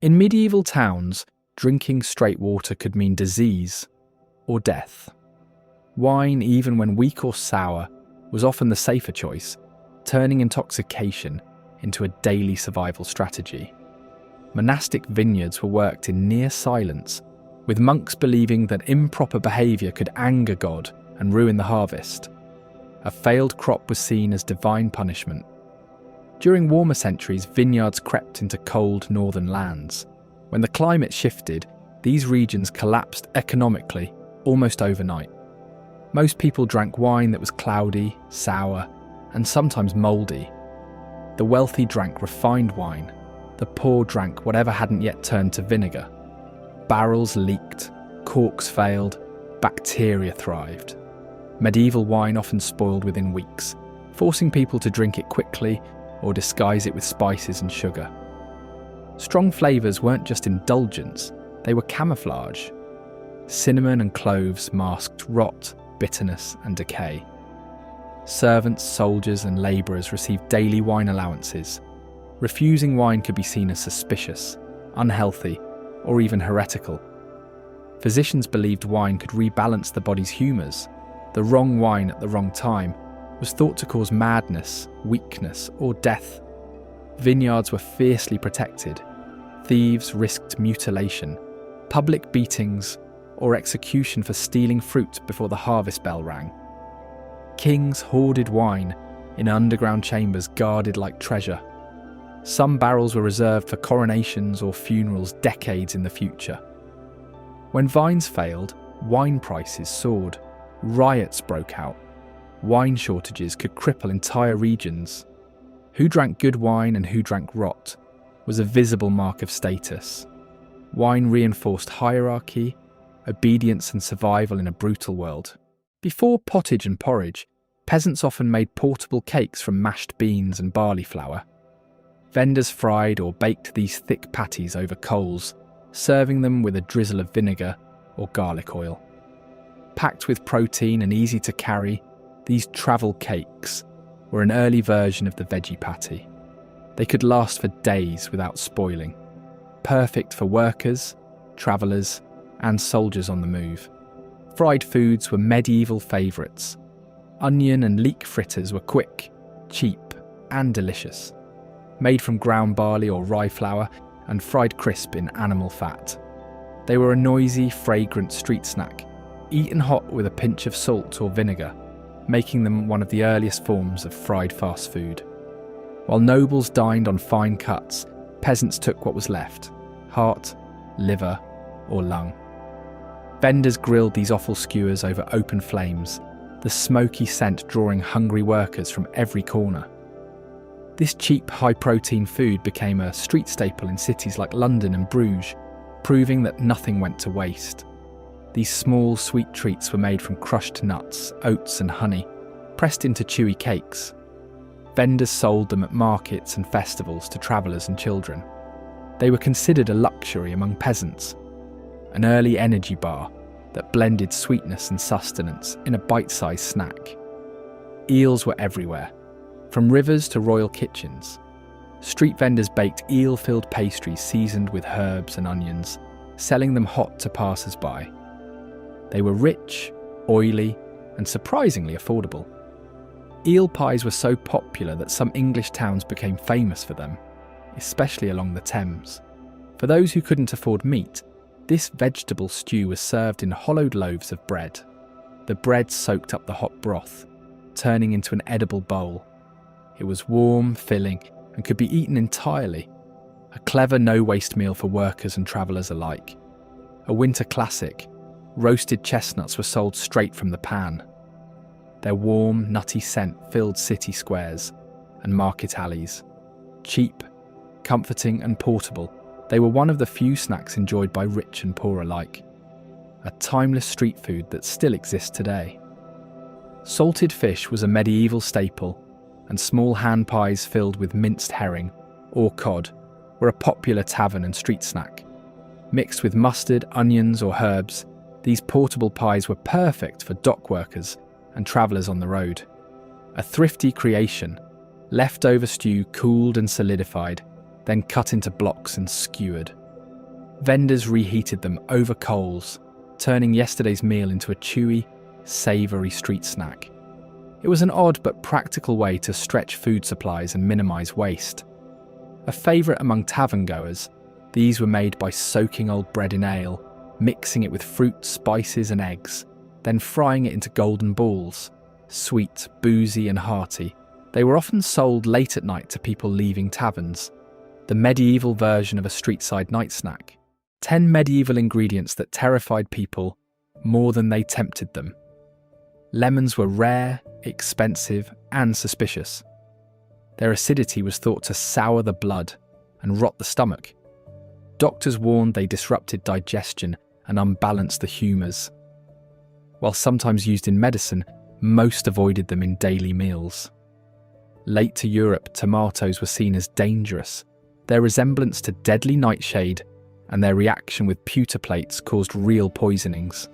In medieval towns, drinking straight water could mean disease or death. Wine, even when weak or sour, was often the safer choice, turning intoxication into a daily survival strategy. Monastic vineyards were worked in near silence, with monks believing that improper behaviour could anger God and ruin the harvest. A failed crop was seen as divine punishment. During warmer centuries, vineyards crept into cold northern lands. When the climate shifted, these regions collapsed economically almost overnight. Most people drank wine that was cloudy, sour, and sometimes mouldy. The wealthy drank refined wine. The poor drank whatever hadn't yet turned to vinegar. Barrels leaked, corks failed, bacteria thrived. Medieval wine often spoiled within weeks, forcing people to drink it quickly or disguise it with spices and sugar. Strong flavours weren't just indulgence, they were camouflage. Cinnamon and cloves masked rot, bitterness and decay. Servants, soldiers and labourers received daily wine allowances. Refusing wine could be seen as suspicious, unhealthy, or even heretical. Physicians believed wine could rebalance the body's humours. The wrong wine at the wrong time was thought to cause madness, weakness, or death. Vineyards were fiercely protected. Thieves risked mutilation, public beatings, or execution for stealing fruit before the harvest bell rang. Kings hoarded wine in underground chambers guarded like treasure. Some barrels were reserved for coronations or funerals decades in the future. When vines failed, wine prices soared. Riots broke out. Wine shortages could cripple entire regions. Who drank good wine and who drank rot was a visible mark of status. Wine reinforced hierarchy, obedience and survival in a brutal world. Before pottage and porridge, peasants often made portable cakes from mashed beans and barley flour. Vendors fried or baked these thick patties over coals, serving them with a drizzle of vinegar or garlic oil. Packed with protein and easy to carry, these travel cakes were an early version of the veggie patty. They could last for days without spoiling, perfect for workers, travellers, and soldiers on the move. Fried foods were medieval favourites. Onion and leek fritters were quick, cheap, and delicious. Made from ground barley or rye flour and fried crisp in animal fat. They were a noisy, fragrant street snack, eaten hot with a pinch of salt or vinegar, making them one of the earliest forms of fried fast food. While nobles dined on fine cuts, peasants took what was left: heart, liver, or lung. Vendors grilled these offal skewers over open flames, the smoky scent drawing hungry workers from every corner. This cheap, high-protein food became a street staple in cities like London and Bruges, proving that nothing went to waste. These small, sweet treats were made from crushed nuts, oats and honey, pressed into chewy cakes. Vendors sold them at markets and festivals to travellers and children. They were considered a luxury among peasants, an early energy bar that blended sweetness and sustenance in a bite-sized snack. Eels were everywhere, from rivers to royal kitchens. Street vendors baked eel-filled pastries seasoned with herbs and onions, selling them hot to passers-by. They were rich, oily, and surprisingly affordable. Eel pies were so popular that some English towns became famous for them, especially along the Thames. For those who couldn't afford meat, this vegetable stew was served in hollowed loaves of bread. The bread soaked up the hot broth, turning into an edible bowl. It was warm, filling, and could be eaten entirely. A clever no-waste meal for workers and travellers alike. A winter classic, roasted chestnuts were sold straight from the pan. Their warm, nutty scent filled city squares and market alleys. Cheap, comforting and portable, they were one of the few snacks enjoyed by rich and poor alike. A timeless street food that still exists today. Salted fish was a medieval staple, and small hand pies filled with minced herring or cod were a popular tavern and street snack. Mixed with mustard, onions or herbs, these portable pies were perfect for dock workers and travellers on the road. A thrifty creation, leftover stew cooled and solidified, then cut into blocks and skewered. Vendors reheated them over coals, turning yesterday's meal into a chewy, savoury street snack. It was an odd but practical way to stretch food supplies and minimise waste. A favourite among tavern-goers, these were made by soaking old bread in ale, mixing it with fruit, spices and eggs, then frying it into golden balls. Sweet, boozy and hearty, they were often sold late at night to people leaving taverns. The medieval version of a street-side night snack. 10 medieval ingredients that terrified people more than they tempted them. Lemons were rare, expensive and suspicious. Their acidity was thought to sour the blood and rot the stomach. Doctors warned they disrupted digestion and unbalanced the humours. While sometimes used in medicine, most avoided them in daily meals. Late to Europe, tomatoes were seen as dangerous. Their resemblance to deadly nightshade and their reaction with pewter plates caused real poisonings.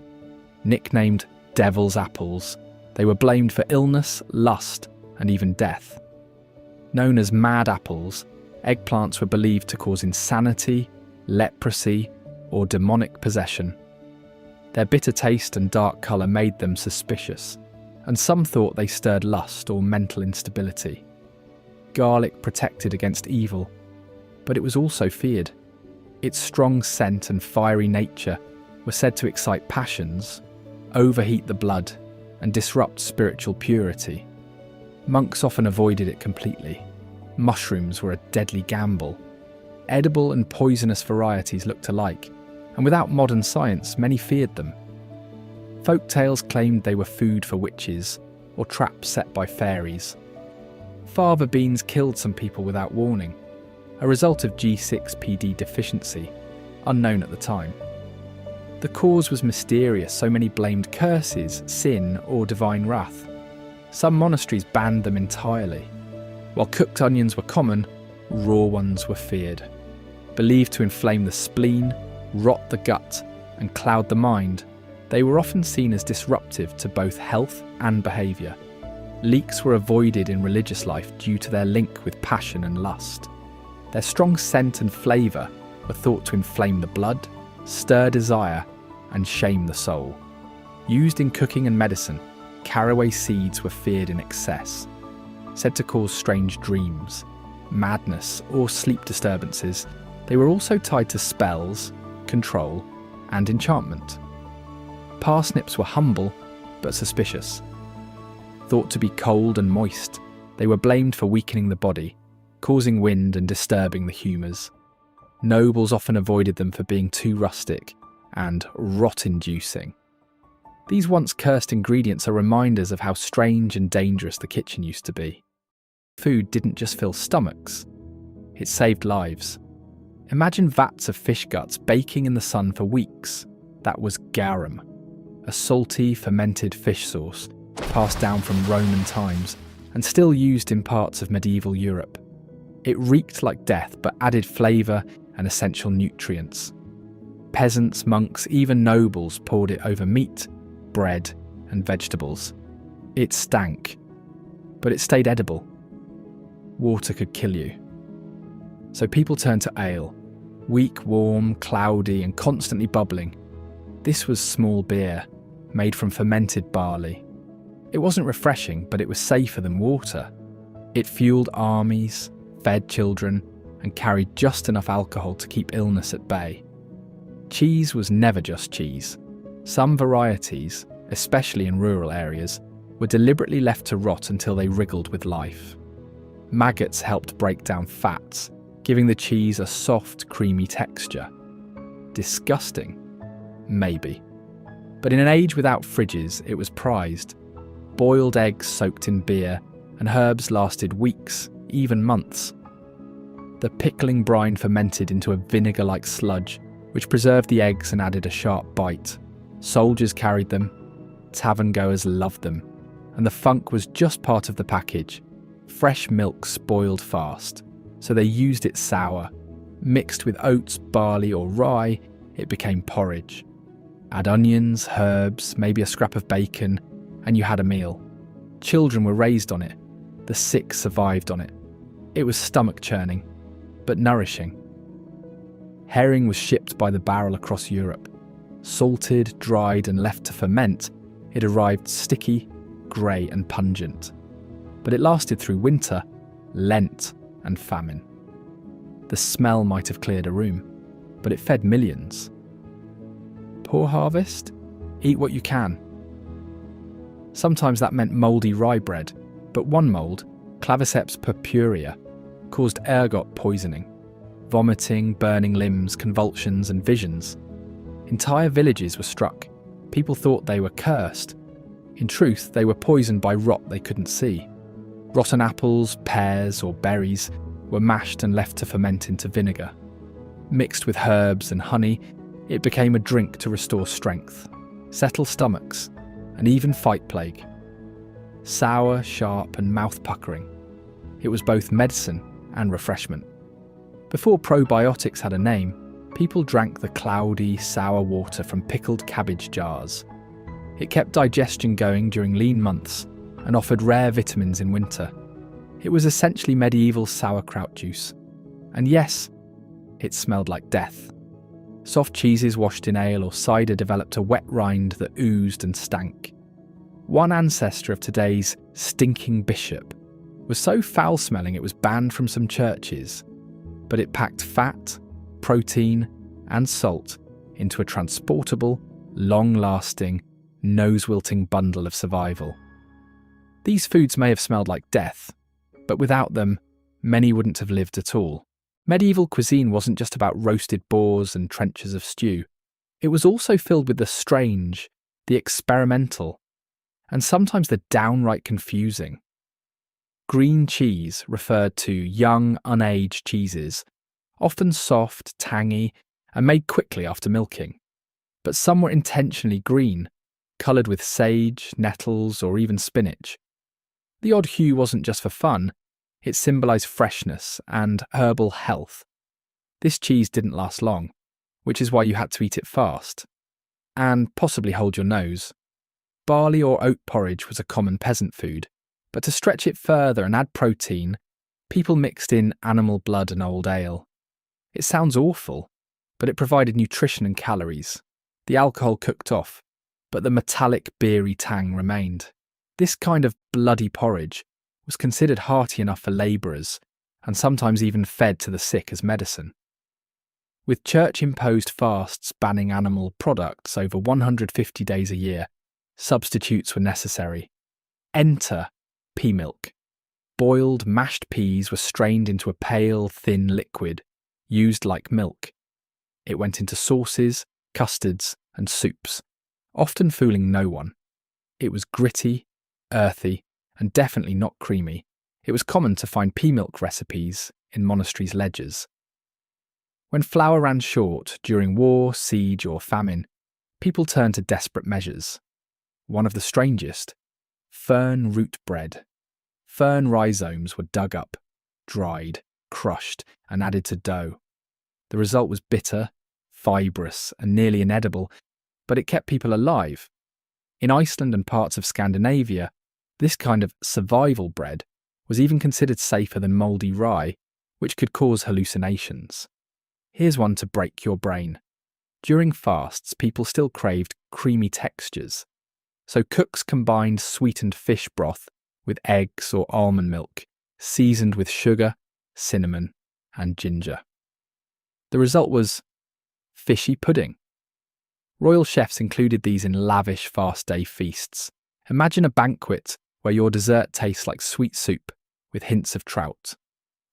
Nicknamed devil's apples, they were blamed for illness, lust, and even death. Known as mad apples, eggplants were believed to cause insanity, leprosy, or demonic possession. Their bitter taste and dark colour made them suspicious, and some thought they stirred lust or mental instability. Garlic protected against evil, but it was also feared. Its strong scent and fiery nature were said to excite passions, overheat the blood, and disrupt spiritual purity. Monks often avoided it completely. Mushrooms were a deadly gamble. Edible and poisonous varieties looked alike, and without modern science, many feared them. Folk tales claimed they were food for witches or traps set by fairies. Fava beans killed some people without warning, a result of G6PD deficiency, unknown at the time. The cause was mysterious, so many blamed curses, sin, or divine wrath. Some monasteries banned them entirely. While cooked onions were common, raw ones were feared. Believed to inflame the spleen, rot the gut, and cloud the mind, they were often seen as disruptive to both health and behaviour. Leeks were avoided in religious life due to their link with passion and lust. Their strong scent and flavour were thought to inflame the blood, stir desire, and shame the soul. Used in cooking and medicine, caraway seeds were feared in excess, said to cause strange dreams, madness, or sleep disturbances. They were also tied to spells, control, and enchantment. Parsnips were humble, but suspicious. Thought to be cold and moist, they were blamed for weakening the body, causing wind and disturbing the humours. Nobles often avoided them for being too rustic and rot-inducing. These once cursed ingredients are reminders of how strange and dangerous the kitchen used to be. Food didn't just fill stomachs, it saved lives. Imagine vats of fish guts baking in the sun for weeks. That was garum, a salty, fermented fish sauce passed down from Roman times and still used in parts of medieval Europe. It reeked like death but added flavour and essential nutrients. Peasants, monks, even nobles poured it over meat, bread and vegetables. It stank, but it stayed edible. Water could kill you. So people turned to ale, weak, warm, cloudy and constantly bubbling. This was small beer, made from fermented barley. It wasn't refreshing, but it was safer than water. It fueled armies, fed children, and carried just enough alcohol to keep illness at bay. Cheese was never just cheese. Some varieties, especially in rural areas, were deliberately left to rot until they wriggled with life. Maggots helped break down fats, giving the cheese a soft, creamy texture. Disgusting? Maybe. But in an age without fridges, it was prized. Boiled eggs soaked in beer, and herbs lasted weeks, even months. The pickling brine fermented into a vinegar-like sludge, which preserved the eggs and added a sharp bite. Soldiers carried them, tavern-goers loved them, and the funk was just part of the package. Fresh milk spoiled fast, so they used it sour. Mixed with oats, barley or rye, it became porridge. Add onions, herbs, maybe a scrap of bacon, and you had a meal. Children were raised on it. The sick survived on it. It was stomach-churning, but nourishing. Herring was shipped by the barrel across Europe. Salted, dried, and left to ferment, it arrived sticky, grey, and pungent. But it lasted through winter, Lent, and famine. The smell might have cleared a room, but it fed millions. Poor harvest? Eat what you can. Sometimes that meant mouldy rye bread, but one mould, Claviceps purpurea, caused ergot poisoning, vomiting, burning limbs, convulsions, and visions. Entire villages were struck. People thought they were cursed. In truth, they were poisoned by rot they couldn't see. Rotten apples, pears, or berries were mashed and left to ferment into vinegar. Mixed with herbs and honey, it became a drink to restore strength, settle stomachs, and even fight plague. Sour, sharp, and mouth-puckering, it was both medicine and refreshment. Before probiotics had a name, people drank the cloudy, sour water from pickled cabbage jars. It kept digestion going during lean months and offered rare vitamins in winter. It was essentially medieval sauerkraut juice. And yes, it smelled like death. Soft cheeses washed in ale or cider developed a wet rind that oozed and stank. One ancestor of today's stinking bishop was so foul-smelling it was banned from some churches, but it packed fat, protein, and salt into a transportable, long-lasting, nose-wilting bundle of survival. These foods may have smelled like death, but without them, many wouldn't have lived at all. Medieval cuisine wasn't just about roasted boars and trenchers of stew. It was also filled with the strange, the experimental, and sometimes the downright confusing. Green cheese referred to young, unaged cheeses, often soft, tangy, and made quickly after milking. But some were intentionally green, coloured with sage, nettles, or even spinach. The odd hue wasn't just for fun, it symbolised freshness and herbal health. This cheese didn't last long, which is why you had to eat it fast, and possibly hold your nose. Barley or oat porridge was a common peasant food, but to stretch it further and add protein, people mixed in animal blood and old ale. It sounds awful, but it provided nutrition and calories. The alcohol cooked off, but the metallic beery tang remained. This kind of bloody porridge was considered hearty enough for labourers, and sometimes even fed to the sick as medicine. With church-imposed fasts banning animal products over 150 days a year, substitutes were necessary. Enter pea milk. Boiled, mashed peas were strained into a pale, thin liquid, used like milk. It went into sauces, custards, and soups, often fooling no one. It was gritty, earthy, and definitely not creamy. It was common to find pea milk recipes in monasteries' ledgers. When flour ran short during war, siege, or famine, people turned to desperate measures. One of the strangest, fern root bread. Fern rhizomes were dug up, dried, crushed, and added to dough. The result was bitter, fibrous, and nearly inedible, but it kept people alive. In Iceland and parts of Scandinavia, this kind of survival bread was even considered safer than mouldy rye, which could cause hallucinations. Here's one to break your brain. During fasts, people still craved creamy textures, so cooks combined sweetened fish broth with eggs or almond milk, seasoned with sugar, cinnamon, and ginger. The result was fishy pudding. Royal chefs included these in lavish fast day feasts. Imagine a banquet where your dessert tastes like sweet soup with hints of trout.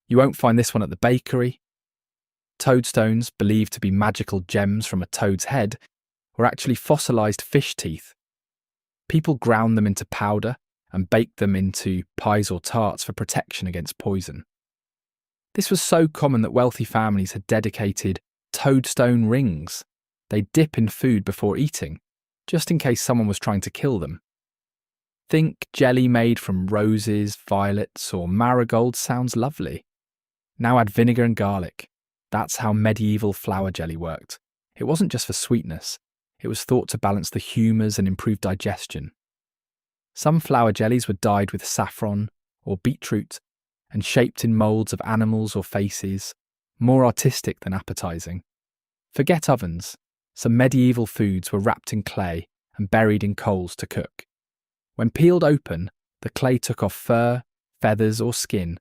You won't find this one at the bakery. Toadstones, believed to be magical gems from a toad's head, were actually fossilised fish teeth. People ground them into powder and baked them into pies or tarts for protection against poison. This was so common that wealthy families had dedicated toadstone rings they'd dip in food before eating, just in case someone was trying to kill them. Think jelly made from roses, violets, or marigold sounds lovely. Now add vinegar and garlic. That's how medieval flour jelly worked. It wasn't just for sweetness, it was thought to balance the humours and improve digestion. Some flour jellies were dyed with saffron or beetroot and shaped in moulds of animals or faces, more artistic than appetising. Forget ovens. Some medieval foods were wrapped in clay and buried in coals to cook. When peeled open, the clay took off fur, feathers, or skin,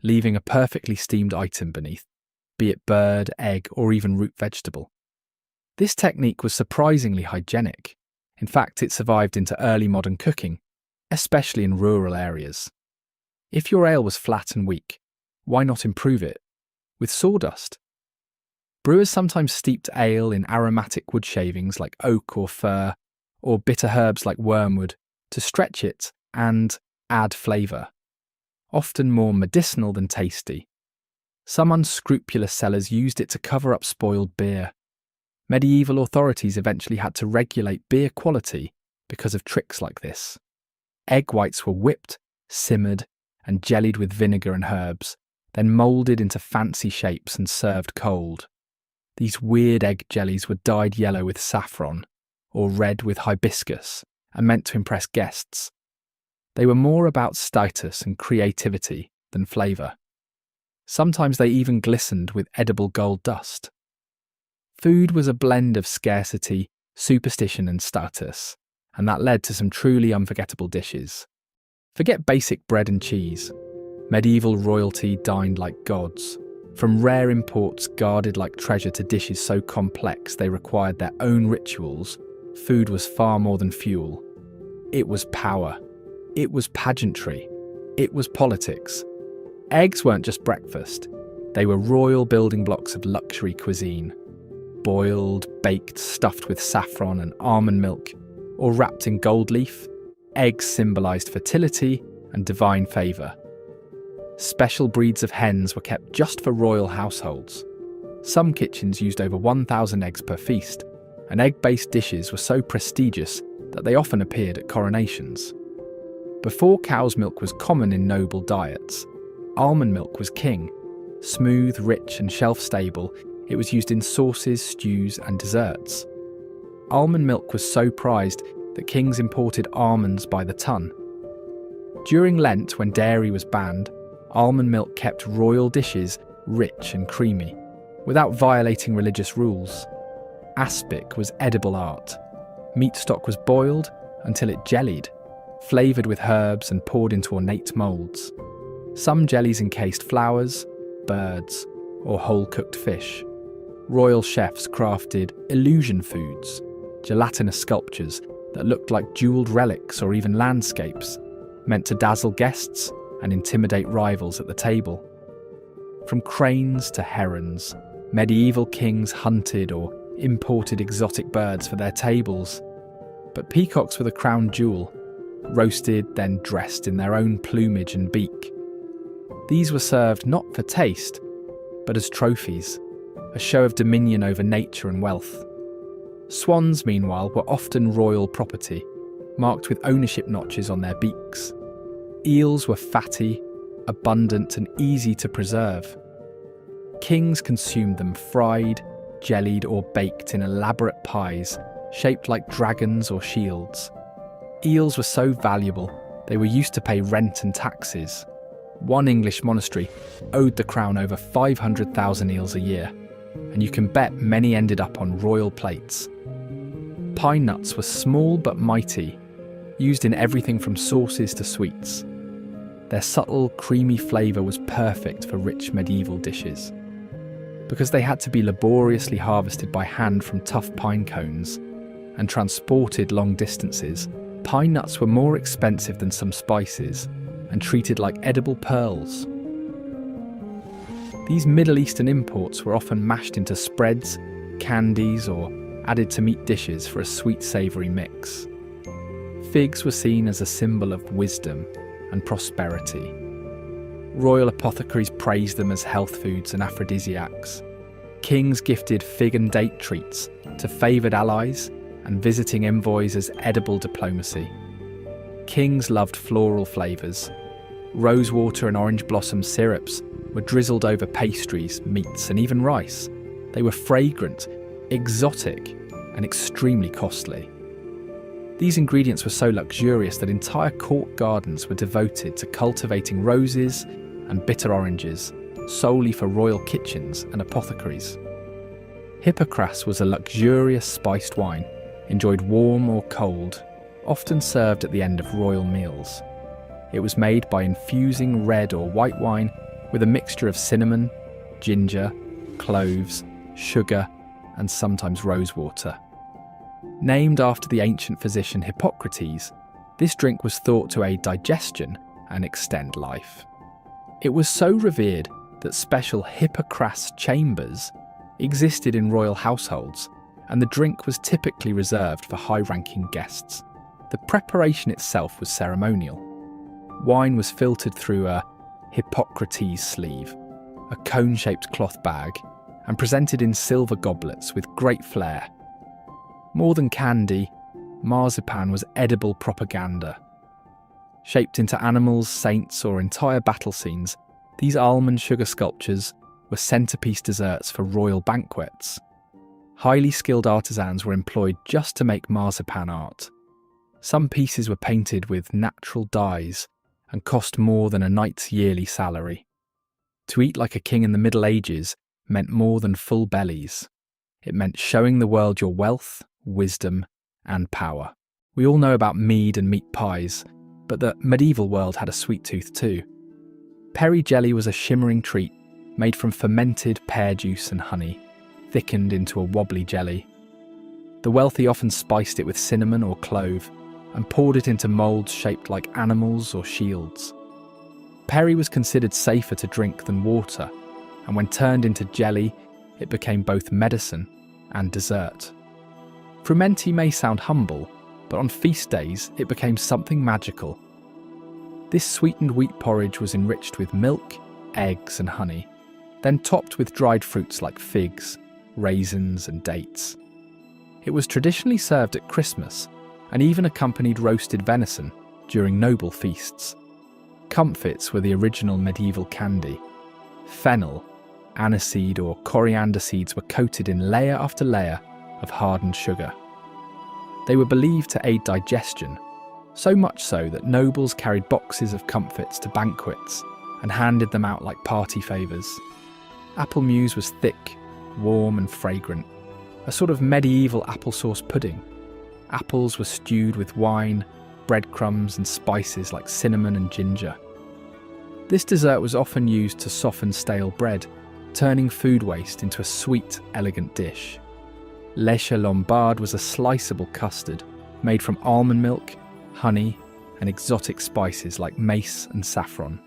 leaving a perfectly steamed item beneath, be it bird, egg, or even root vegetable. This technique was surprisingly hygienic. In fact, it survived into early modern cooking, especially in rural areas. If your ale was flat and weak, why not improve it with sawdust? Brewers sometimes steeped ale in aromatic wood shavings like oak or fir, or bitter herbs like wormwood, to stretch it and add flavour, often more medicinal than tasty. Some unscrupulous sellers used it to cover up spoiled beer. Medieval authorities eventually had to regulate beer quality because of tricks like this. Egg whites were whipped, simmered, and jellied with vinegar and herbs, then moulded into fancy shapes and served cold. These weird egg jellies were dyed yellow with saffron, or red with hibiscus, and meant to impress guests. They were more about status and creativity than flavour. Sometimes they even glistened with edible gold dust. Food was a blend of scarcity, superstition and status, and that led to some truly unforgettable dishes. Forget basic bread and cheese. Medieval royalty dined like gods. From rare imports guarded like treasure to dishes so complex they required their own rituals, food was far more than fuel. It was power. It was pageantry. It was politics. Eggs weren't just breakfast. They were royal building blocks of luxury cuisine. Boiled, baked, stuffed with saffron and almond milk, or wrapped in gold leaf, eggs symbolised fertility and divine favour. Special breeds of hens were kept just for royal households. Some kitchens used over 1,000 eggs per feast, and egg-based dishes were so prestigious that they often appeared at coronations. Before cow's milk was common in noble diets, almond milk was king. Smooth, rich and shelf-stable, it was used in sauces, stews and desserts. Almond milk was so prized that kings imported almonds by the ton. During Lent, when dairy was banned, almond milk kept royal dishes rich and creamy, without violating religious rules. Aspic was edible art. Meat stock was boiled until it jellied, flavoured with herbs and poured into ornate moulds. Some jellies encased flowers, birds, or whole-cooked fish. Royal chefs crafted illusion foods, gelatinous sculptures that looked like jewelled relics or even landscapes, meant to dazzle guests and intimidate rivals at the table. From cranes to herons, medieval kings hunted or imported exotic birds for their tables. But peacocks were the crown jewel, roasted then dressed in their own plumage and beak. These were served not for taste, but as trophies, a show of dominion over nature and wealth. Swans, meanwhile, were often royal property, marked with ownership notches on their beaks. Eels were fatty, abundant and easy to preserve. Kings consumed them fried, jellied or baked in elaborate pies shaped like dragons or shields. Eels were so valuable, they were used to pay rent and taxes. One English monastery owed the crown over 500,000 eels a year, and you can bet many ended up on royal plates. Pine nuts were small but mighty, used in everything from sauces to sweets. Their subtle, creamy flavour was perfect for rich medieval dishes. Because they had to be laboriously harvested by hand from tough pine cones and transported long distances, pine nuts were more expensive than some spices and treated like edible pearls. These Middle Eastern imports were often mashed into spreads, candies, or added to meat dishes for a sweet savoury mix. Figs were seen as a symbol of wisdom and prosperity. Royal apothecaries praised them as health foods and aphrodisiacs. Kings gifted fig and date treats to favoured allies and visiting envoys as edible diplomacy. Kings loved floral flavours. Rosewater and orange blossom syrups were drizzled over pastries, meats and even rice. They were fragrant, exotic and extremely costly. These ingredients were so luxurious that entire court gardens were devoted to cultivating roses and bitter oranges, solely for royal kitchens and apothecaries. Hippocras was a luxurious spiced wine, enjoyed warm or cold, often served at the end of royal meals. It was made by infusing red or white wine with a mixture of cinnamon, ginger, cloves, sugar, and sometimes rosewater. Named after the ancient physician Hippocrates, this drink was thought to aid digestion and extend life. It was so revered that special Hippocras chambers existed in royal households, and the drink was typically reserved for high-ranking guests. The preparation itself was ceremonial. Wine was filtered through a Hippocrates sleeve, a cone-shaped cloth bag, and presented in silver goblets with great flair. More than candy, marzipan was edible propaganda. Shaped into animals, saints, or entire battle scenes, these almond sugar sculptures were centerpiece desserts for royal banquets. Highly skilled artisans were employed just to make marzipan art. Some pieces were painted with natural dyes and cost more than a knight's yearly salary. To eat like a king in the Middle Ages meant more than full bellies. It meant showing the world your wealth, wisdom, and power. We all know about mead and meat pies, but the medieval world had a sweet tooth too. Peri jelly was a shimmering treat made from fermented pear juice and honey, thickened into a wobbly jelly. The wealthy often spiced it with cinnamon or clove and poured it into moulds shaped like animals or shields. Peri was considered safer to drink than water, and when turned into jelly, it became both medicine and dessert. Frumenti may sound humble, but on feast days it became something magical. This sweetened wheat porridge was enriched with milk, eggs and honey, then topped with dried fruits like figs, raisins and dates. It was traditionally served at Christmas and even accompanied roasted venison during noble feasts. Comfits were the original medieval candy. Fennel, aniseed or coriander seeds were coated in layer after layer of hardened sugar. They were believed to aid digestion, so much so that nobles carried boxes of comfits to banquets and handed them out like party favours. Apple mousse was thick, warm and fragrant, a sort of medieval applesauce pudding. Apples were stewed with wine, breadcrumbs and spices like cinnamon and ginger. This dessert was often used to soften stale bread, turning food waste into a sweet, elegant dish. Lèche Lombard was a sliceable custard made from almond milk, honey, and exotic spices like mace and saffron.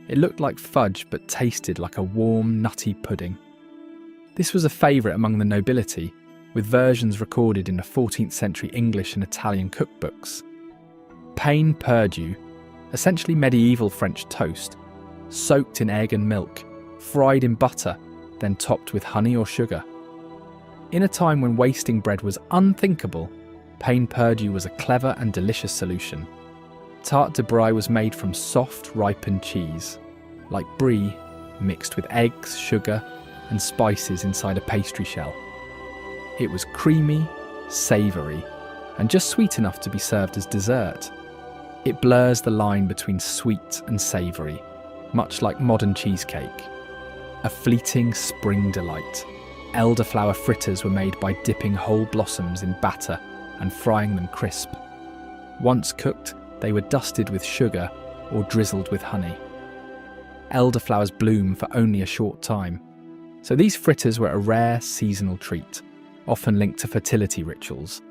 It looked like fudge but tasted like a warm, nutty pudding. This was a favourite among the nobility, with versions recorded in the 14th century English and Italian cookbooks. Pain perdu, essentially medieval French toast, soaked in egg and milk, fried in butter, then topped with honey or sugar. In a time when wasting bread was unthinkable, pain perdu was a clever and delicious solution. Tarte de Brie was made from soft, ripened cheese, like brie, mixed with eggs, sugar, and spices inside a pastry shell. It was creamy, savoury, and just sweet enough to be served as dessert. It blurs the line between sweet and savoury, much like modern cheesecake. A fleeting spring delight. Elderflower fritters were made by dipping whole blossoms in batter and frying them crisp. Once cooked, they were dusted with sugar or drizzled with honey. Elderflowers bloom for only a short time, so these fritters were a rare seasonal treat, often linked to fertility rituals.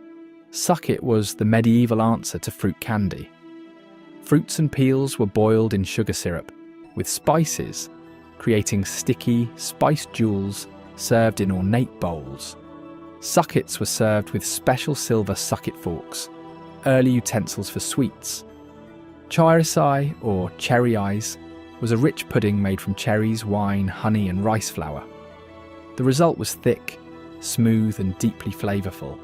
Sucket was the medieval answer to fruit candy. Fruits and peels were boiled in sugar syrup, with spices, creating sticky, spiced jewels served in ornate bowls. Suckets were served with special silver sucket forks, early utensils for sweets. Charisai, or cherry eyes, was a rich pudding made from cherries, wine, honey and rice flour. The result was thick, smooth and deeply flavourful.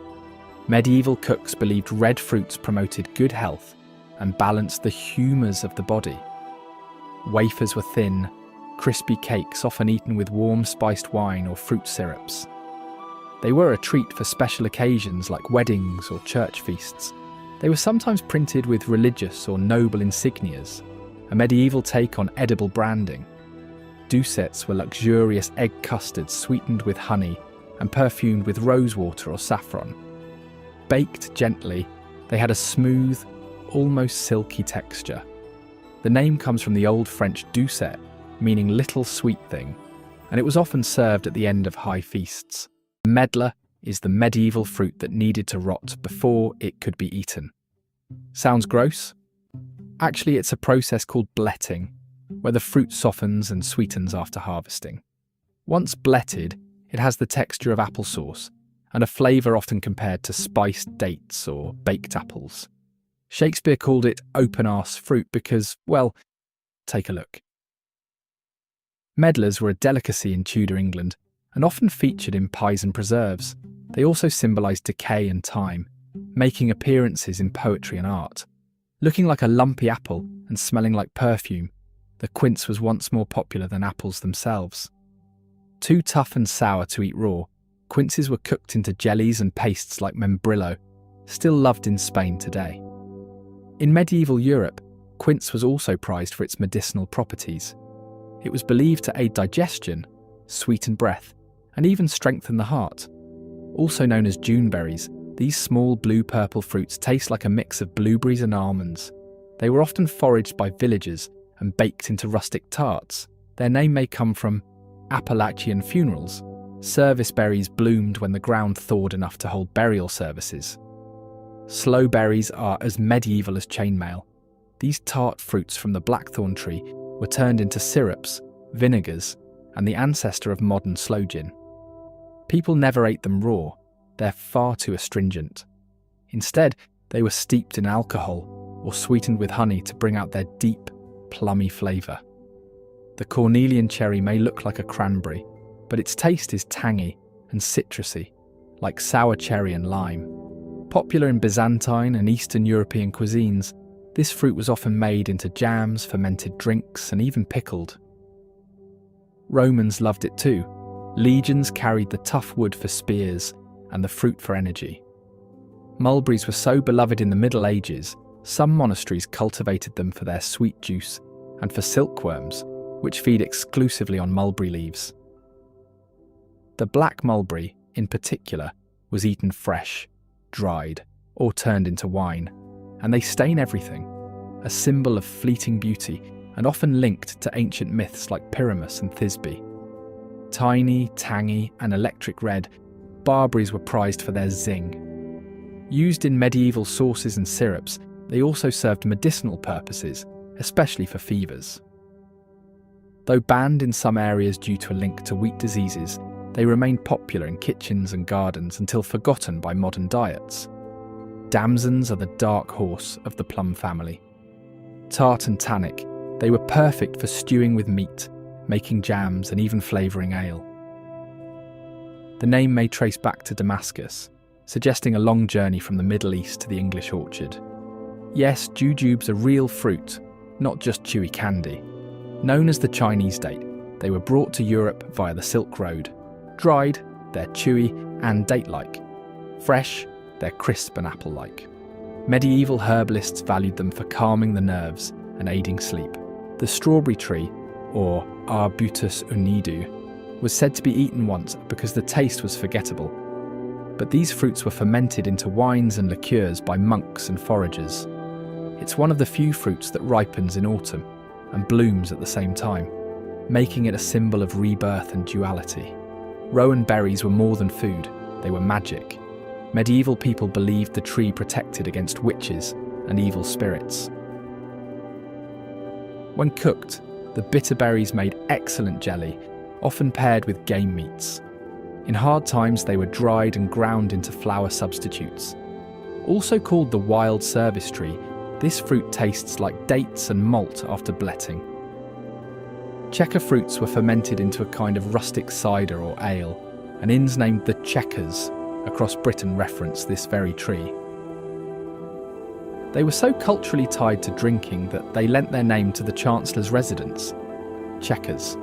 Medieval cooks believed red fruits promoted good health and balanced the humours of the body. Wafers were thin, crispy cakes often eaten with warm spiced wine or fruit syrups. They were a treat for special occasions like weddings or church feasts. They were sometimes printed with religious or noble insignias, a medieval take on edible branding. Doucettes were luxurious egg custards sweetened with honey and perfumed with rosewater or saffron. Baked gently, they had a smooth, almost silky texture. The name comes from the Old French doucet, meaning little sweet thing, and it was often served at the end of high feasts. Medlar is the medieval fruit that needed to rot before it could be eaten. Sounds gross? Actually, it's a process called bletting, where the fruit softens and sweetens after harvesting. Once bletted, it has the texture of applesauce and a flavour often compared to spiced dates or baked apples. Shakespeare called it open-arse fruit because, well, take a look. Medlars were a delicacy in Tudor England and often featured in pies and preserves. They also symbolised decay and time, making appearances in poetry and art. Looking like a lumpy apple and smelling like perfume, the quince was once more popular than apples themselves. Too tough and sour to eat raw, quinces were cooked into jellies and pastes like membrillo, still loved in Spain today. In medieval Europe, quince was also prized for its medicinal properties. It was believed to aid digestion, sweeten breath, and even strengthen the heart. Also known as juneberries, these small blue-purple fruits taste like a mix of blueberries and almonds. They were often foraged by villagers and baked into rustic tarts. Their name may come from Appalachian funerals. Service berries bloomed when the ground thawed enough to hold burial services. Sloe berries are as medieval as chainmail. These tart fruits from the blackthorn tree were turned into syrups, vinegars, and the ancestor of modern sloe gin. People never ate them raw. They're far too astringent. Instead, they were steeped in alcohol or sweetened with honey to bring out their deep, plummy flavour. The cornelian cherry may look like a cranberry, but its taste is tangy and citrusy, like sour cherry and lime. Popular in Byzantine and Eastern European cuisines, this fruit was often made into jams, fermented drinks, and even pickled. Romans loved it too. Legions carried the tough wood for spears and the fruit for energy. Mulberries were so beloved in the Middle Ages, some monasteries cultivated them for their sweet juice and for silkworms, which feed exclusively on mulberry leaves. The black mulberry, in particular, was eaten fresh, dried, or turned into wine, and they stain everything, a symbol of fleeting beauty and often linked to ancient myths like Pyramus and Thisbe. Tiny, tangy, and electric red, barberries were prized for their zing. Used in medieval sauces and syrups, they also served medicinal purposes, especially for fevers. Though banned in some areas due to a link to wheat diseases, they remained popular in kitchens and gardens until forgotten by modern diets. Damsons are the dark horse of the plum family. Tart and tannic, they were perfect for stewing with meat, making jams and even flavouring ale. The name may trace back to Damascus, suggesting a long journey from the Middle East to the English orchard. Yes, jujubes are real fruit, not just chewy candy. Known as the Chinese date, they were brought to Europe via the Silk Road. Dried, they're chewy and date-like. Fresh, they're crisp and apple-like. Medieval herbalists valued them for calming the nerves and aiding sleep. The strawberry tree, or Arbutus unidu, was said to be eaten once because the taste was forgettable. But these fruits were fermented into wines and liqueurs by monks and foragers. It's one of the few fruits that ripens in autumn and blooms at the same time, making it a symbol of rebirth and duality. Rowan berries were more than food, they were magic. Medieval people believed the tree protected against witches and evil spirits. When cooked, the bitter berries made excellent jelly, often paired with game meats. In hard times, they were dried and ground into flour substitutes. Also called the wild service tree, this fruit tastes like dates and malt after bletting. Checker fruits were fermented into a kind of rustic cider or ale, and inns named the Checkers across Britain reference this very tree. They were so culturally tied to drinking that they lent their name to the Chancellor's residence, Chequers.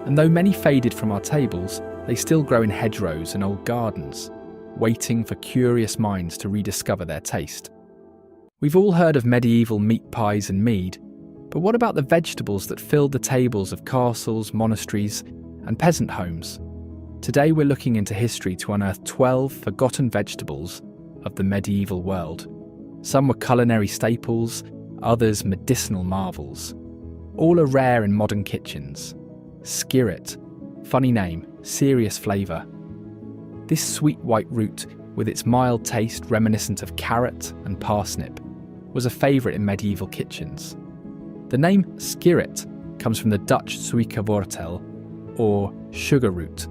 And though many faded from our tables, they still grow in hedgerows and old gardens, waiting for curious minds to rediscover their taste. We've all heard of medieval meat pies and mead, but what about the vegetables that filled the tables of castles, monasteries, and peasant homes? Today we're looking into history to unearth 12 forgotten vegetables of the medieval world. Some were culinary staples, others medicinal marvels. All are rare in modern kitchens. Skirret, funny name, serious flavour. This sweet white root, with its mild taste reminiscent of carrot and parsnip, was a favourite in medieval kitchens. The name skirret comes from the Dutch suikerwortel, or sugar root,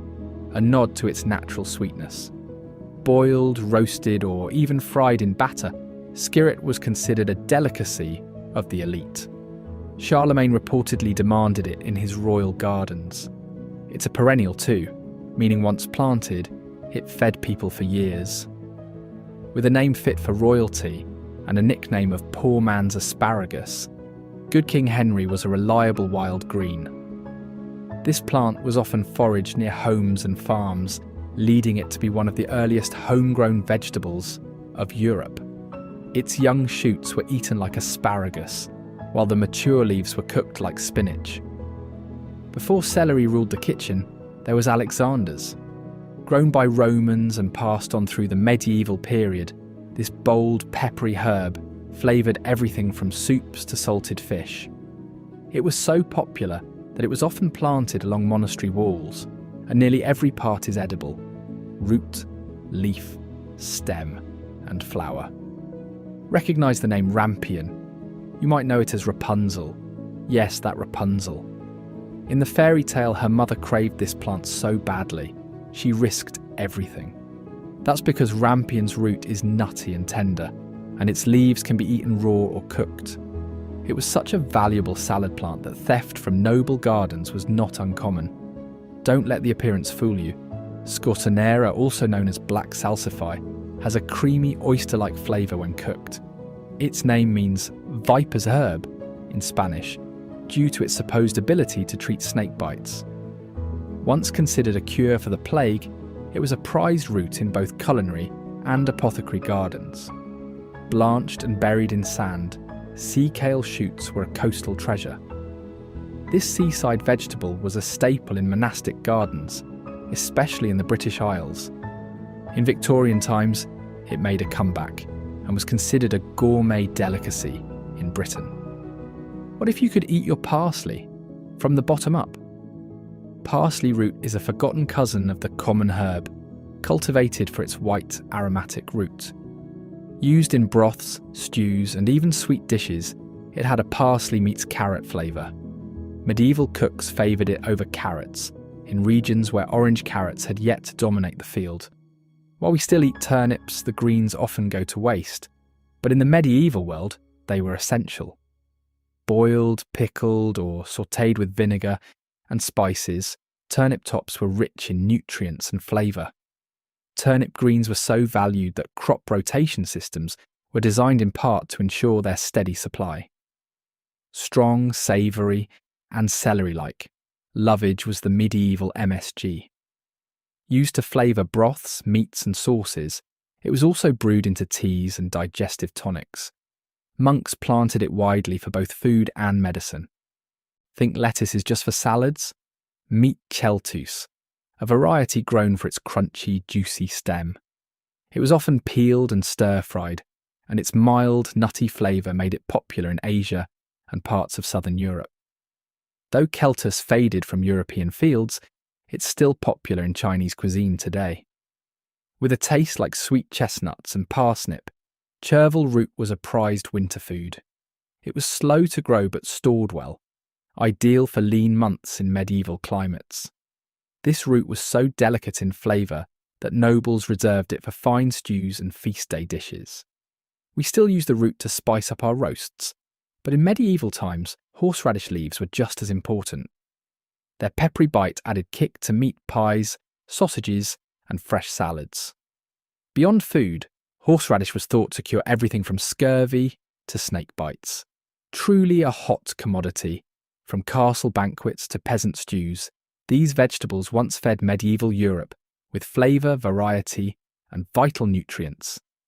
a nod to its natural sweetness. Boiled, roasted, or even fried in batter, skirret was considered a delicacy of the elite. Charlemagne reportedly demanded it in his royal gardens. It's a perennial too, meaning once planted, it fed people for years. With a name fit for royalty and a nickname of poor man's asparagus, Good King Henry was a reliable wild green. This plant was often foraged near homes and farms, leading it to be one of the earliest homegrown vegetables of Europe. Its young shoots were eaten like asparagus, while the mature leaves were cooked like spinach. Before celery ruled the kitchen, there was Alexander's. Grown by Romans and passed on through the medieval period, this bold, peppery herb flavoured everything from soups to salted fish. It was so popular that it was often planted along monastery walls, and nearly every part is edible: root, leaf, stem, and flower. Recognise the name rampion. You might know it as Rapunzel. Yes, that Rapunzel. In the fairy tale, her mother craved this plant so badly, she risked everything. That's because rampion's root is nutty and tender, and its leaves can be eaten raw or cooked. It was such a valuable salad plant that theft from noble gardens was not uncommon. Don't let the appearance fool you. Scortonera, also known as black salsify, has a creamy oyster-like flavour when cooked. Its name means viper's herb in Spanish, due to its supposed ability to treat snake bites. Once considered a cure for the plague, it was a prized root in both culinary and apothecary gardens. Blanched and buried in sand, sea kale shoots were a coastal treasure. This seaside vegetable was a staple in monastic gardens, especially in the British Isles. In Victorian times, it made a comeback and was considered a gourmet delicacy in Britain. What if you could eat your parsley from the bottom up? Parsley root is a forgotten cousin of the common herb, cultivated for its white, aromatic root. Used in broths, stews, and even sweet dishes, it had a parsley meets carrot flavour. Medieval cooks favoured it over carrots, in regions where orange carrots had yet to dominate the field. While we still eat turnips, the greens often go to waste, but in the medieval world, they were essential. Boiled, pickled, or sautéed with vinegar and spices, turnip tops were rich in nutrients and flavour. Turnip greens were so valued that crop rotation systems were designed in part to ensure their steady supply. Strong, savoury, and celery-like, lovage was the medieval MSG. Used to flavour broths, meats, and sauces, it was also brewed into teas and digestive tonics. Monks planted it widely for both food and medicine. Think lettuce is just for salads? Meet cheltus, a variety grown for its crunchy, juicy stem. It was often peeled and stir-fried, and its mild, nutty flavour made it popular in Asia and parts of southern Europe. Though cheltus faded from European fields, it's still popular in Chinese cuisine today. With a taste like sweet chestnuts and parsnip, chervil root was a prized winter food. It was slow to grow but stored well, ideal for lean months in medieval climates. This root was so delicate in flavour that nobles reserved it for fine stews and feast day dishes. We still use the root to spice up our roasts, but in medieval times, horseradish leaves were just as important. Their peppery bite added kick to meat pies, sausages, and fresh salads. Beyond food, horseradish was thought to cure everything from scurvy to snake bites. Truly a hot commodity, from castle banquets to peasant stews, these vegetables once fed medieval Europe with flavour, variety, and vital nutrients.